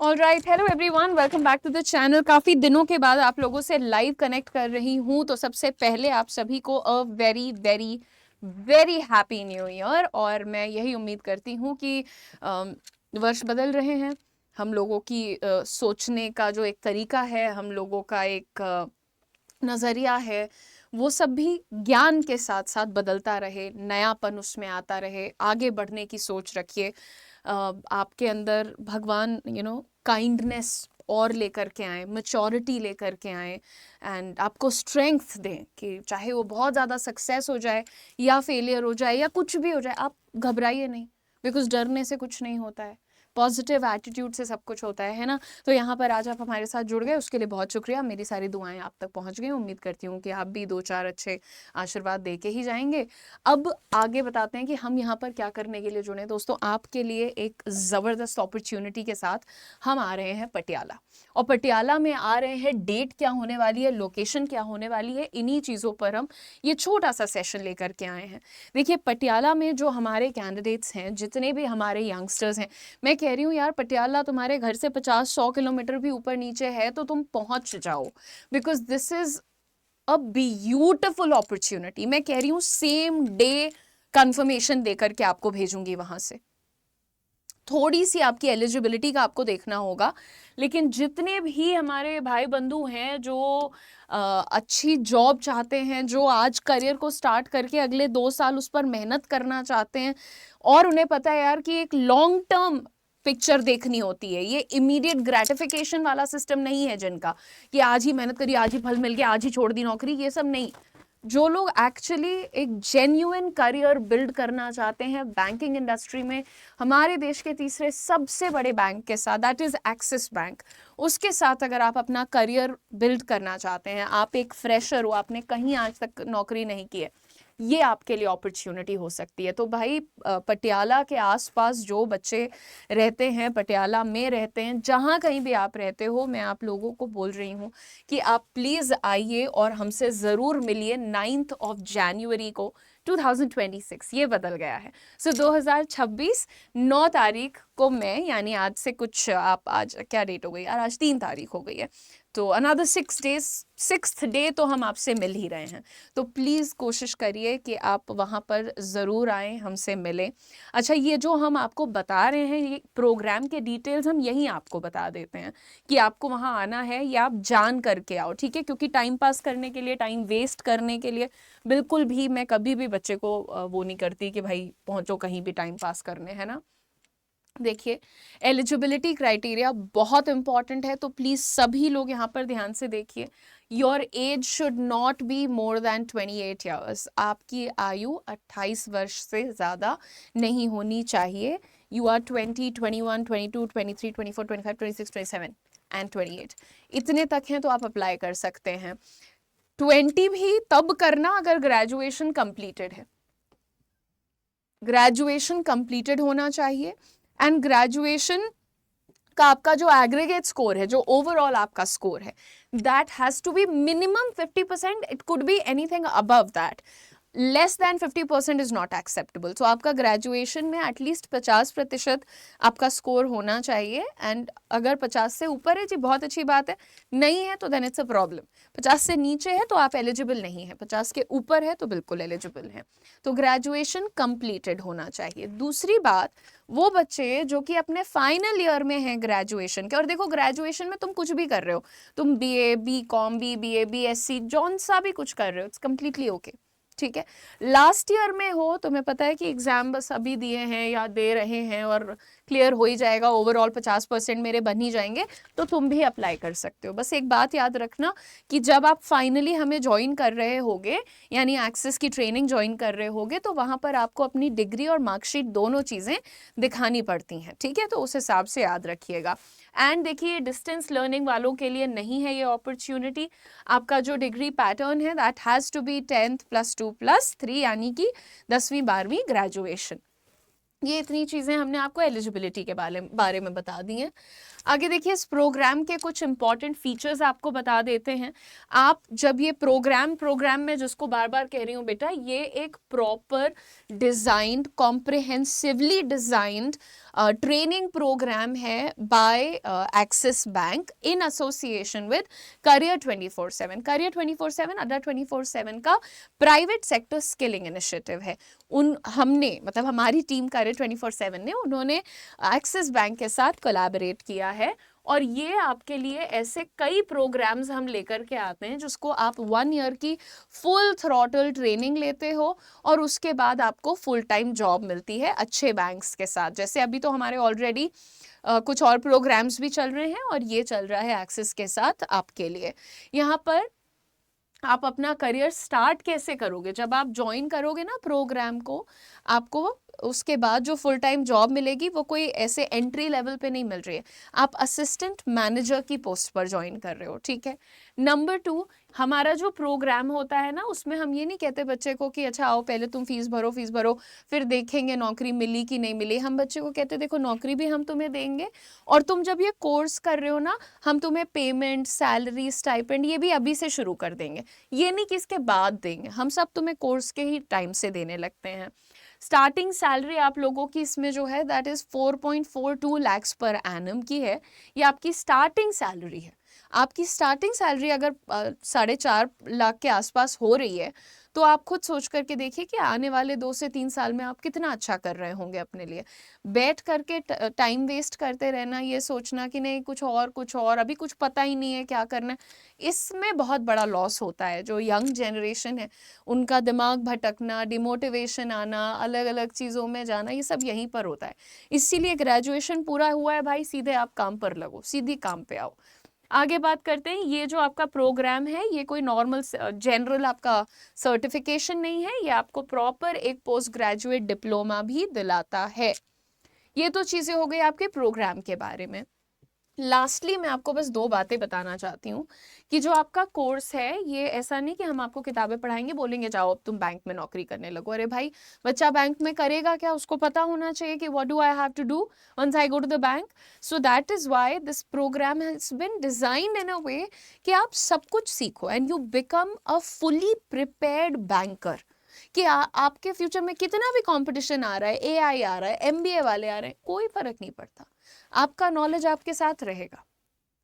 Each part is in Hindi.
Alright, hello everyone, welcome back to the channel. काफ़ी दिनों के बाद आप लोगों से लाइव कनेक्ट कर रही हूँ। तो सबसे पहले आप सभी को a very very very happy new year. और मैं यही उम्मीद करती हूँ कि वर्ष बदल रहे हैं। हम लोगों की सोचने का जो एक तरीका है, हम लोगों का एक नज़रिया है, वो सब भी ज्ञान के साथ साथ बदलता रहे, नयापन उसमें आता रहे, आगे बढ़ने की सोच रखिए। आपके अंदर भगवान काइंडनेस और लेकर के आए, मैच्योरिटी लेकर के आए, एंड आपको स्ट्रेंथ दें कि चाहे वो बहुत ज़्यादा सक्सेस हो जाए या फेलियर हो जाए या कुछ भी हो जाए, आप घबराइए नहीं। बिकॉज डरने से कुछ नहीं होता है, पॉजिटिव एटीट्यूड से सब कुछ होता है ना। तो यहाँ पर आज आप हमारे साथ जुड़ गए, उसके लिए बहुत शुक्रिया। मेरी सारी दुआएं आप तक पहुँच गई। उम्मीद करती हूँ कि आप भी दो चार अच्छे आशीर्वाद दे के ही जाएंगे। अब आगे बताते हैं कि हम यहाँ पर क्या करने के लिए जुड़े। दोस्तों, आपके लिए एक ज़बरदस्त अपॉर्चुनिटी के साथ हम आ रहे हैं पटियाला। और पटियाला में आ रहे हैं, डेट क्या होने वाली है, लोकेशन क्या होने वाली है, इन्हीं चीज़ों पर हम ये छोटा सा सेशन लेकर के आए हैं। देखिए, पटियाला में जो हमारे कैंडिडेट्स हैं, जितने भी हमारे यंगस्टर्स हैं, मैं कह रही हूँ यार, पटियाला तुम्हारे घर से 50-100 किलोमीटर भी ऊपर नीचे है तो तुम पहुंच जाओ। Because this is a beautiful opportunity. मैं कह रही हूँ सेम डे कंफर्मेशन देकर के आपको भेजूंगी वहां से। थोड़ी सी आपकी एलिजिबिलिटी का आपको देखना होगा, लेकिन जितने भी हमारे भाई बंधु हैं जो अच्छी जॉब चाहते हैं, जो आज करियर को स्टार्ट करके अगले 2 साल उस पर मेहनत करना चाहते हैं, और उन्हें पता है यार कि एक लॉन्ग टर्म पिक्चर देखनी होती है, ये इमीडिएट ग्रेटिफिकेशन वाला सिस्टम नहीं है जिनका, कि आज ही मेहनत करी, आज ही फल मिल गया, आज ही छोड़ दी नौकरी, ये सब नहीं। जो लोग एक्चुअली एक जेन्युइन करियर बिल्ड करना चाहते हैं बैंकिंग इंडस्ट्री में, हमारे देश के तीसरे सबसे बड़े बैंक के साथ, दैट इज एक्सिस बैंक, उसके साथ अगर आप अपना करियर बिल्ड करना चाहते हैं, आप एक फ्रेशर हो, आपने कहीं आज तक नौकरी नहीं की है, ये आपके लिए अपॉर्चुनिटी हो सकती है। तो भाई, पटियाला के आसपास जो बच्चे रहते हैं, पटियाला में रहते हैं, जहाँ कहीं भी आप रहते हो, मैं आप लोगों को बोल रही हूँ कि आप प्लीज़ आइए और हमसे ज़रूर मिलिए 9 जनवरी को 2026। ये बदल गया है। सो 2026 9 तारीख को मैं, यानी आज से कुछ, आप आज क्या डेट हो गई यार, आज 3 तारीख हो गई है, तो अनदर 6 डेज, 6th डे तो हम आपसे मिल ही रहे हैं। तो प्लीज़ कोशिश करिए कि आप वहाँ पर ज़रूर आएँ, हमसे मिलें। अच्छा, ये जो हम आपको बता रहे हैं, ये प्रोग्राम के डिटेल्स हम यहीं आपको बता देते हैं कि आपको वहाँ आना है या आप जान करके आओ, ठीक है? क्योंकि टाइम पास करने के लिए, टाइम वेस्ट करने के लिए बिल्कुल भी मैं कभी भी बच्चे को वो नहीं करती कि भाई पहुँचो कहीं भी टाइम पास करने, है ना। देखिए, एलिजिबिलिटी क्राइटेरिया बहुत इंपॉर्टेंट है, तो प्लीज़ सभी लोग यहाँ पर ध्यान से देखिए। Your age should not be more than 28 years. आपकी आयु 28 वर्ष से ज़्यादा नहीं होनी चाहिए। यू आर 20, 21, 22, 23, 24, 25, 26, 27 एंड 28, इतने तक हैं तो आप अप्लाई कर सकते हैं। 20 भी तब करना अगर ग्रेजुएशन कंप्लीटेड है, ग्रेजुएशन कंप्लीटेड होना चाहिए। एंड ग्रेजुएशन का आपका जो एग्रीगेट स्कोर है, जो ओवरऑल आपका स्कोर है, that has to be minimum 50%, it could be anything above that. Less than 50% is not acceptable. So आपका ग्रेजुएशन में एटलीस्ट 50% आपका स्कोर होना चाहिए। एंड अगर 50 से ऊपर है जी, बहुत अच्छी बात है, नहीं है तो देन इट्स अ प्रॉब्लम। 50 से नीचे है तो आप एलिजिबल नहीं है, 50 के ऊपर है तो बिल्कुल एलिजिबल है। तो ग्रेजुएशन कंप्लीटेड होना चाहिए। दूसरी बात, वो बच्चे जो कि अपने फाइनल ईयर में हैं ग्रेजुएशन के, और देखो ग्रेजुएशन में तुम कुछ भी कर रहे हो, तुम BA, BCom, BBA, BSc, जौन सा भी कुछ कर रहे हो, इट्स कम्प्लीटली ओके, ठीक है। लास्ट ईयर में हो, तुम्हें पता है कि एग्जाम बस अभी दिए हैं या दे रहे हैं और क्लियर हो ही जाएगा, ओवरऑल 50% मेरे बन ही जाएंगे, तो तुम भी अप्लाई कर सकते हो। बस एक बात याद रखना कि जब आप फाइनली हमें ज्वाइन कर रहे होगे, यानी एक्सेस की ट्रेनिंग ज्वाइन कर रहे होगे, तो वहाँ पर आपको अपनी डिग्री और मार्कशीट दोनों चीज़ें दिखानी पड़ती हैं, ठीक है। तो उस हिसाब से याद रखिएगा। एंड देखिए, डिस्टेंस लर्निंग वालों के लिए नहीं है ये अपॉर्चुनिटी। आपका जो डिग्री पैटर्न है, that has to be 10th + 2 + 3, यानी कि 10वीं 12वीं ग्रेजुएशन। ये इतनी चीज़ें हमने आपको एलिजिबिलिटी के बारे में बता दी हैं। आगे देखिए, इस प्रोग्राम के कुछ इंपॉर्टेंट फीचर्स आपको बता देते हैं। आप जब ये प्रोग्राम में, जिसको बार बार कह रही हूँ बेटा, ये एक proper designed, comprehensively designed training program है by Axis Bank in association with career 24/7। Career 24/7 Adda 24/7 का प्राइवेट सेक्टर स्किलिंग इनिशिएटिव है। हमने मतलब हमारी टीम करियर 24/7 ने उन्होंने एक्सिस बैंक के साथ कोलैबोरेट किया है, और ये आपके लिए ऐसे कई प्रोग्राम्स हम लेकर के आते हैं जिसको आप 1 ईयर की फुल थ्रॉटल ट्रेनिंग लेते हो और उसके बाद आपको फुल टाइम जॉब मिलती है अच्छे बैंक्स के साथ। जैसे अभी तो हमारे ऑलरेडी कुछ और प्रोग्राम्स भी चल रहे हैं और ये चल रहा है एक्सिस के साथ आपके लिए। यहाँ पर आप अपना करियर स्टार्ट कैसे करोगे? जब आप ज्वाइन करोगे ना प्रोग्राम को, आपको उसके बाद जो फुल टाइम जॉब मिलेगी वो कोई ऐसे एंट्री लेवल पे नहीं मिल रही है, आप असिस्टेंट मैनेजर की पोस्ट पर ज्वाइन कर रहे हो, ठीक है। नंबर 2, हमारा जो प्रोग्राम होता है ना उसमें हम ये नहीं कहते बच्चे को कि अच्छा आओ पहले तुम फीस भरो फिर देखेंगे नौकरी मिली कि नहीं मिली। हम बच्चे को कहते देखो नौकरी भी हम तुम्हें देंगे, और तुम जब ये कोर्स कर रहे हो ना हम तुम्हें पेमेंट, सैलरी, स्टाइपेंड ये भी अभी से शुरू कर देंगे। ये नहीं कि इसके बाद देंगे, हम सब तुम्हें कोर्स के ही टाइम से देने लगते हैं। स्टार्टिंग सैलरी आप लोगों की इसमें जो है that is 4.42 lakhs per annum की है। ये आपकी स्टार्टिंग सैलरी है। आपकी स्टार्टिंग सैलरी अगर 4.5 लाख के आसपास हो रही है तो आप खुद सोच करके देखिए कि आने वाले 2 से 3 साल में आप कितना अच्छा कर रहे होंगे अपने लिए। बैठ करके टाइम वेस्ट करते रहना, ये सोचना कि नहीं कुछ और अभी कुछ पता ही नहीं है क्या करना है, इसमें बहुत बड़ा लॉस होता है। जो यंग जनरेशन है उनका दिमाग भटकना, डिमोटिवेशन आना, अलग अलग चीज़ों में जाना, ये सब यहीं पर होता है। इसीलिए ग्रेजुएशन पूरा हुआ है भाई, सीधे आप काम पर लगो, सीधी काम पे आओ। आगे बात करते हैं, ये जो आपका प्रोग्राम है ये कोई नॉर्मल जनरल आपका सर्टिफिकेशन नहीं है, ये आपको प्रॉपर एक पोस्ट ग्रेजुएट डिप्लोमा भी दिलाता है। ये तो चीज़ें हो गई आपके प्रोग्राम के बारे में। लास्टली मैं आपको बस 2 बातें बताना चाहती हूँ कि जो आपका कोर्स है ये ऐसा नहीं कि हम आपको किताबें पढ़ाएंगे बोलेंगे जाओ अब तुम बैंक में नौकरी करने लगो। अरे भाई बच्चा बैंक में करेगा क्या, उसको पता होना चाहिए कि what do I have to do once I go to the bank. So that is why this program has been designed in a way कि आप सब कुछ सीखो and you become a fully prepared banker. कि आपके फ्यूचर में कितना भी कंपटीशन आ रहा है, एआई आ रहा है, एमबीए वाले आ रहे हैं, कोई फर्क नहीं पड़ता, आपका नॉलेज आपके साथ रहेगा,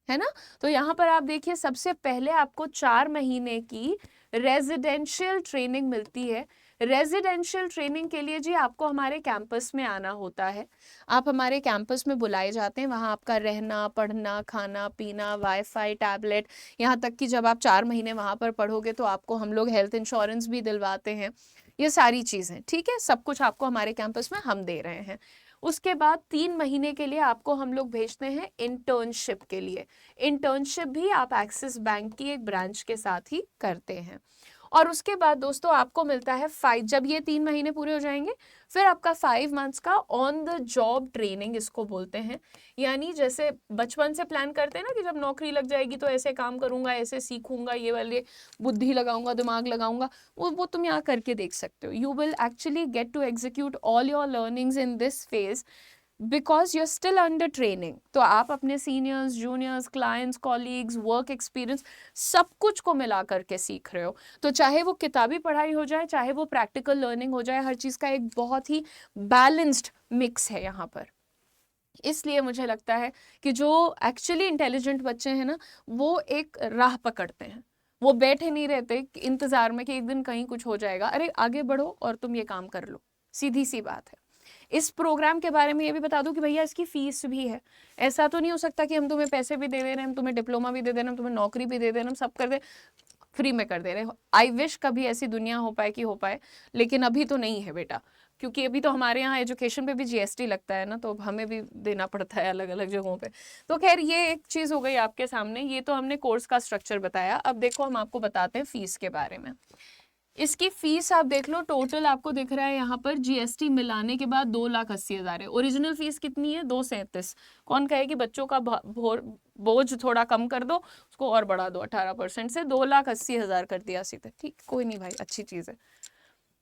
है ना। तो यहाँ पर आप देखिए सबसे पहले आपको 4 महीने की रेजिडेंशियल ट्रेनिंग मिलती है। रेजिडेंशियल ट्रेनिंग के लिए जी आपको हमारे कैंपस में आना होता है। आप हमारे कैंपस में बुलाए जाते हैं, वहाँ आपका रहना, पढ़ना, खाना पीना, वाईफाई, टैबलेट, यहाँ तक कि जब आप 4 महीने वहाँ पर पढ़ोगे तो आपको हम लोग हेल्थ इंश्योरेंस भी दिलवाते हैं। ये सारी चीज़ें ठीक है, सब कुछ आपको हमारे कैंपस में हम दे रहे हैं। उसके बाद 3 महीने के लिए आपको हम लोग भेजते हैं इंटर्नशिप के लिए। इंटर्नशिप भी आप एक्सिस बैंक की एक ब्रांच के साथ ही करते हैं। और उसके बाद दोस्तों आपको मिलता है जब ये 3 महीने पूरे हो जाएंगे फिर आपका 5 मंथ्स का ऑन द जॉब ट्रेनिंग इसको बोलते हैं। यानी जैसे बचपन से प्लान करते हैं ना कि जब नौकरी लग जाएगी तो ऐसे काम करूंगा, ऐसे सीखूंगा, ये वाले बुद्धि लगाऊंगा, दिमाग लगाऊंगा, वो तुम यहाँ करके देख सकते हो। You will actually get to execute all your learnings in this phase because you are still under training. तो आप अपने seniors, juniors, clients, colleagues, work experience सब कुछ को मिला करके सीख रहे हो। तो चाहे वो किताबी पढ़ाई हो जाए, चाहे वो प्रैक्टिकल लर्निंग हो जाए, हर चीज़ का एक बहुत ही बैलेंस्ड मिक्स है यहाँ पर। इसलिए मुझे लगता है कि जो एक्चुअली इंटेलिजेंट बच्चे हैं ना वो एक राह पकड़ते हैं, वो बैठे नहीं रहते इंतजार में कि एक दिन कहीं कुछ हो जाएगा। अरे आगे बढ़ो और तुम ये काम कर लो, सीधी सी बात है। इस प्रोग्राम के बारे में ये भी बता दूं कि भैया इसकी फीस भी है। ऐसा तो नहीं हो सकता कि हम तुम्हें पैसे भी दे रहे हैं, हम तुम्हें डिप्लोमा भी दे दे रहे हैं, हम तुम्हें नौकरी भी दे दे रहे हैं, हम सब कर दे फ्री में कर दे रहे हैं। आई विश कभी ऐसी दुनिया हो पाए कि हो पाए, लेकिन अभी तो नहीं है बेटा, क्योंकि अभी तो हमारे यहाँ एजुकेशन पे भी जीएसटी लगता है ना, तो हमें भी देना पड़ता है अलग अलग जगहों पे। तो खैर ये एक चीज़ हो गई आपके सामने, ये तो हमने कोर्स का स्ट्रक्चर बताया। अब देखो हम आपको बताते हैं फीस के बारे में। इसकी फीस आप देख लो, टोटल आपको दिख रहा है यहाँ पर जीएसटी मिलाने के बाद 2,80,000 है। ओरिजिनल फीस कितनी है? 237। कौन कहे कि बच्चों का बोझ थोड़ा कम कर दो, उसको और बढ़ा दो 18% से 2,80,000 कर दिया सीधे। ठीक, कोई नहीं भाई, अच्छी चीज़ है।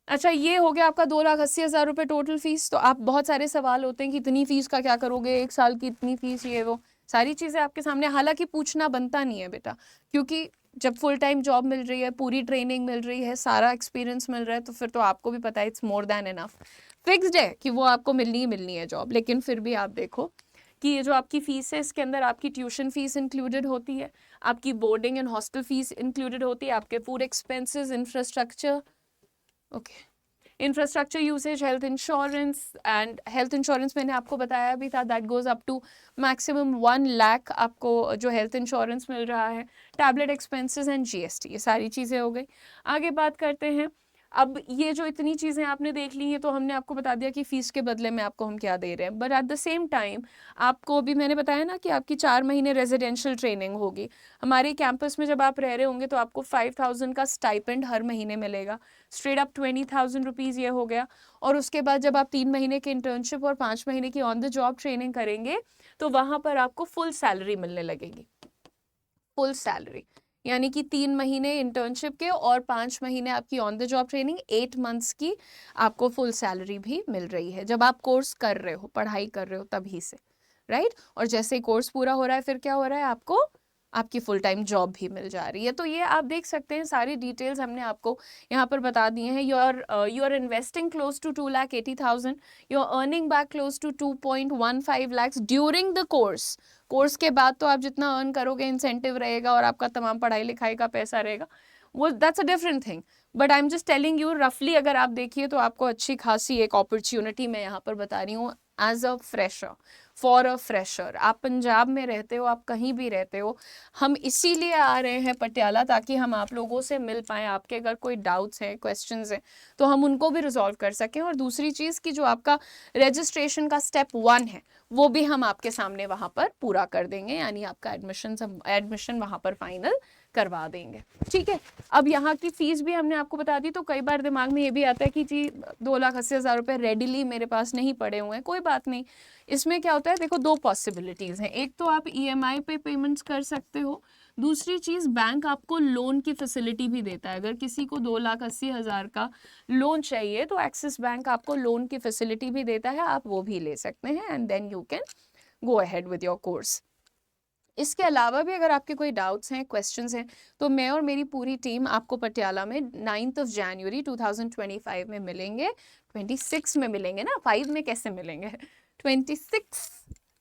अच्छा ये हो गया आपका 2,80,000 रुपये टोटल फीस। तो आप बहुत सारे सवाल होते हैं कि इतनी फीस का क्या करोगे, 1 साल की इतनी फीस, ये वो सारी चीज़ें आपके सामने। हालांकि पूछना बनता नहीं है बेटा, क्योंकि जब फुल टाइम जॉब मिल रही है, पूरी ट्रेनिंग मिल रही है, सारा एक्सपीरियंस मिल रहा है, तो फिर तो आपको भी पता है it's more than enough. Fixed है कि वो आपको मिलनी ही मिलनी है जॉब, लेकिन फिर भी आप देखो कि ये जो आपकी फीस है इसके अंदर आपकी ट्यूशन फीस इंक्लूडेड होती है, आपकी boarding and hostel fees included होती है, आपके food expenses, infrastructure, okay, infrastructure usage, health insurance, and health insurance मैंने आपको बताया भी था, that goes up to maximum 1 lakh आपको जो हेल्थ इंश्योरेंस मिल रहा है, टैबलेट एक्सपेंसेस एंड जीएसटी, ये सारी चीज़ें हो गई। आगे बात करते हैं, अब ये जो इतनी चीज़ें आपने देख ली हैं तो हमने आपको बता दिया कि फ़ीस के बदले में आपको हम क्या दे रहे हैं, but at the same time आपको भी मैंने बताया ना कि आपकी 4 महीने रेजिडेंशियल ट्रेनिंग होगी हमारे कैंपस में। जब आप रह रहे होंगे तो आपको 5,000 का स्टाइपेंड हर महीने मिलेगा, स्ट्रेट अप 20,000 रुपीज़ ये हो गया। और उसके बाद जब आप 3 महीने की इंटर्नशिप और 5 महीने की ऑन द जॉब ट्रेनिंग करेंगे तो वहाँ पर आपको फुल सैलरी मिलने लगेगी, फुल सैलरी, यानी कि 3 महीने इंटर्नशिप के और 5 महीने आपकी on the job training, 8 months की आपको फुल सैलरी भी मिल रही है जब आप कोर्स कर रहे हो, पढ़ाई कर रहे हो तभी से, राइट। और जैसे ही कोर्स पूरा हो रहा है फिर क्या हो रहा है, आपको आपकी फुल टाइम जॉब भी मिल जा रही है। तो ये आप देख सकते हैं सारी डिटेल्स हमने आपको यहाँ पर बता दिए हैं। You are investing close to 2,80,000, you are earning back close to 2.15 lakhs during the course. Course के बाद तो आप जितना अर्न करोगे इंसेंटिव रहेगा और आपका तमाम पढ़ाई लिखाई का पैसा रहेगा, वो that's a different thing, but I am just telling you रफली अगर आप देखिए तो आपको अच्छी खासी एक अपॉर्चुनिटी मैं यहाँ पर बता रही हूँ as a fresher, for a fresher. आप पंजाब में रहते हो, आप कहीं भी रहते हो, हम इसीलिए आ रहे हैं पटियाला ताकि हम आप लोगों से मिल पाएँ, आपके अगर कोई डाउट्स हैं, क्वेश्चंस हैं तो हम उनको भी रिजॉल्व कर सकें। और दूसरी चीज़ कि जो आपका रजिस्ट्रेशन का स्टेप 1 है वो भी हम आपके सामने वहाँ पर पूरा कर देंगे, यानी आपका एडमिशन वहाँ पर फाइनल करवा देंगे, ठीक है। अब यहाँ की फीस भी हमने आपको बता दी। तो कई बार दिमाग में ये भी आता है कि जी 2,80,000 रुपये रेडिली मेरे पास नहीं पड़े हुए हैं, कोई बात नहीं। इसमें क्या होता है, देखो 2 पॉसिबिलिटीज़ हैं, एक तो आप ईएमआई पे पेमेंट्स कर सकते हो, दूसरी चीज़ बैंक आपको लोन की फैसिलिटी भी देता है। अगर किसी को 2,80,000 का लोन चाहिए तो एक्सिस बैंक आपको लोन की फैसिलिटी भी देता है, आप वो भी ले सकते हैं and then you can go ahead with your course. इसके अलावा भी अगर आपके कोई डाउट्स हैं, क्वेश्चंस हैं, तो मैं और मेरी पूरी टीम आपको पटियाला में 9th जनवरी 2025 में मिलेंगे। 26 में मिलेंगे ना, 5 में कैसे मिलेंगे, 26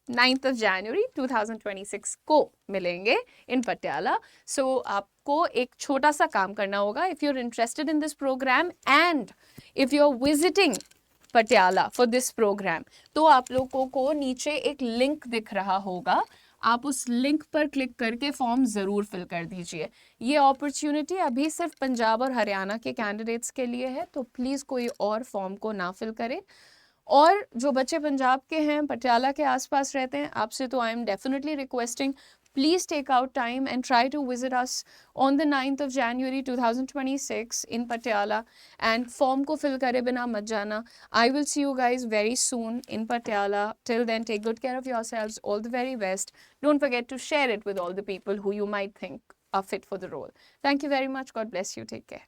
9th जनवरी 2026 को मिलेंगे इन पटियाला। सो आपको एक छोटा सा काम करना होगा, if you are interested in this programme and if you are visiting Patiala for this programme, तो आप लोगों को नीचे एक लिंक दिख रहा होगा, आप उस लिंक पर क्लिक करके फॉर्म ज़रूर फिल कर दीजिए। ये अपॉर्चुनिटी अभी सिर्फ पंजाब और हरियाणा के कैंडिडेट्स के लिए है, तो प्लीज़ कोई और फॉर्म को ना फिल करें। और जो बच्चे पंजाब के हैं, पटियाला के आसपास रहते हैं, आपसे तो I am definitely requesting, please take out time and try to visit us on the 9th of January 2026 in Patiala and form ko fill kare bina mat jana. I will see you guys very soon in Patiala. Till then, take good care of yourselves. All the very best. Don't forget to share it with all the people who you might think are fit for the role. Thank you very much. God bless you. Take care.